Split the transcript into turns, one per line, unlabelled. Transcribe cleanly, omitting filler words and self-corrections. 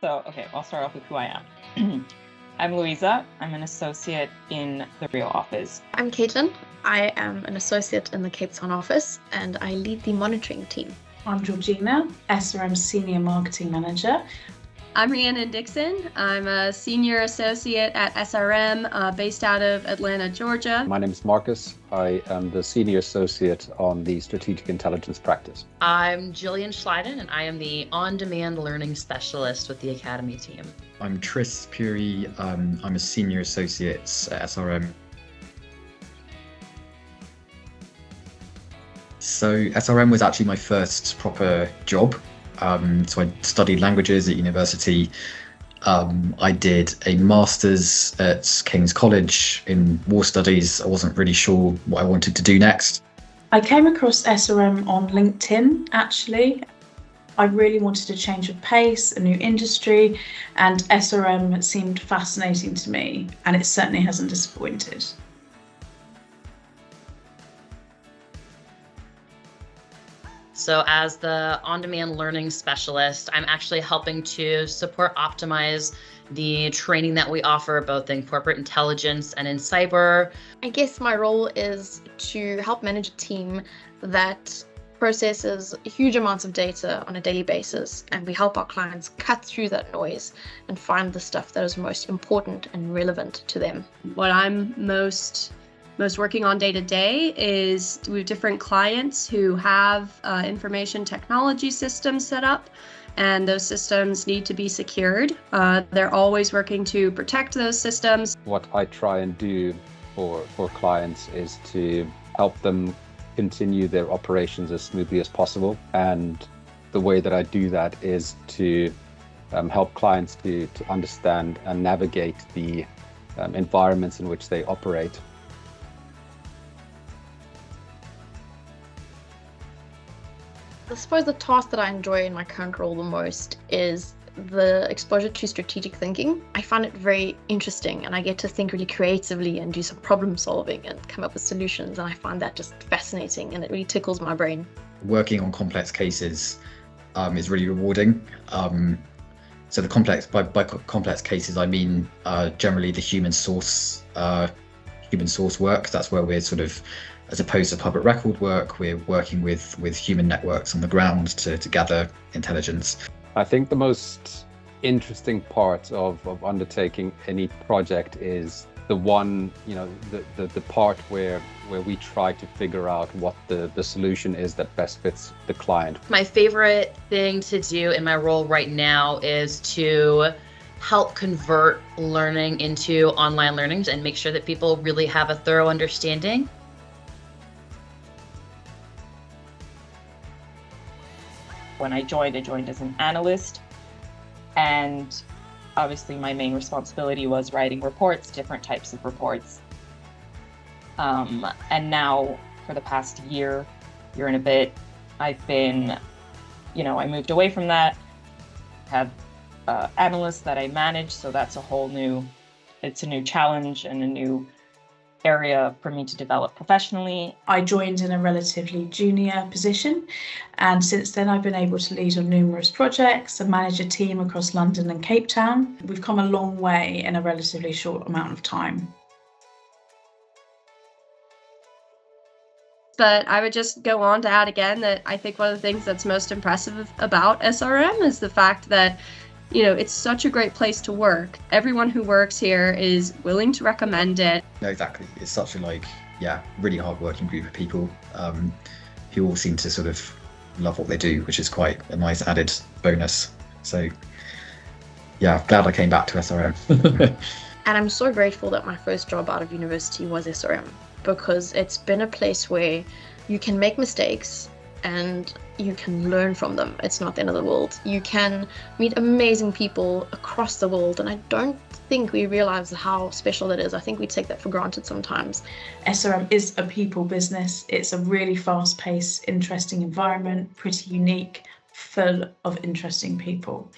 Okay, I'll start off with who I am. I'm Louisa. I'm an associate in the Rio office.
I'm Caitlin. I am an associate in the Cape Town office and I lead the monitoring team.
I'm Georgina, SRM Senior Marketing Manager.
I'm Rhiannon Dixon. I'm a senior associate at SRM based out of Atlanta, Georgia.
My name is Marcus. I am the senior associate on the strategic intelligence practice.
I'm Jillian Schleiden, and I am the on-demand learning specialist with the Academy team.
I'm Tris Puri. I'm a senior associate at SRM. So SRM was actually my first proper job. So I studied languages at university. I did a master's at King's College in war studies. I wasn't really sure what I wanted to do next.
I came across SRM on LinkedIn, actually. I really wanted a change of pace, a new industry, and SRM seemed fascinating to me, and it certainly hasn't disappointed.
So as the on-demand learning specialist, I'm actually helping to support optimize the training that we offer both in corporate intelligence and in cyber.
I guess my role is to help manage a team that processes huge amounts of data on a daily basis, and we help our clients cut through that noise and find the stuff that is most important and relevant to them.
What I'm most working on day to day is we have different clients who have information technology systems set up, and those systems need to be secured. They're always working to protect those systems.
What I try and do for clients is to help them continue their operations as smoothly as possible. And the way that I do that is to help clients to understand and navigate the environments in which they operate.
I suppose the task that I enjoy in my current role the most is the exposure to strategic thinking. I find it very interesting, and I get to think really creatively and do some problem solving and come up with solutions, and I find that just fascinating, and it really tickles my brain.
Working on complex cases is really rewarding. So by complex cases, I mean generally the human source work. That's where we're sort of, as opposed to public record work, we're working with human networks on the ground to gather intelligence.
I think the most interesting part of undertaking any project is the one, the part where we try to figure out what the solution is that best fits the client.
My favorite thing to do in my role right now is to help convert learning into online learning and make sure that people really have a thorough understanding.
When I joined as an analyst, and obviously my main responsibility was writing reports, different types of reports. And now for the past year and a bit, I've been, I moved away from that, have analysts that I manage, so that's it's a new challenge and a new area for me to develop professionally.
I joined in a relatively junior position, and since then I've been able to lead on numerous projects and manage a team across London and Cape Town. We've come a long way in a relatively short amount of time.
But I would just go on to add again that I think one of the things that's most impressive about SRM is the fact that it's such a great place to work. Everyone who works here is willing to recommend it.
No, exactly. It's such a really hard-working group of people who all seem to sort of love what they do, which is quite a nice added bonus. So, yeah, glad I came back to SRM.
And I'm so grateful that my first job out of university was SRM, because it's been a place where you can make mistakes and you can learn from them. It's not the end of the world. You can meet amazing people across the world, and I don't think we realize how special that is. I think we take that for granted sometimes.
SRM is a people business. It's a really fast-paced, interesting environment, pretty unique, full of interesting people.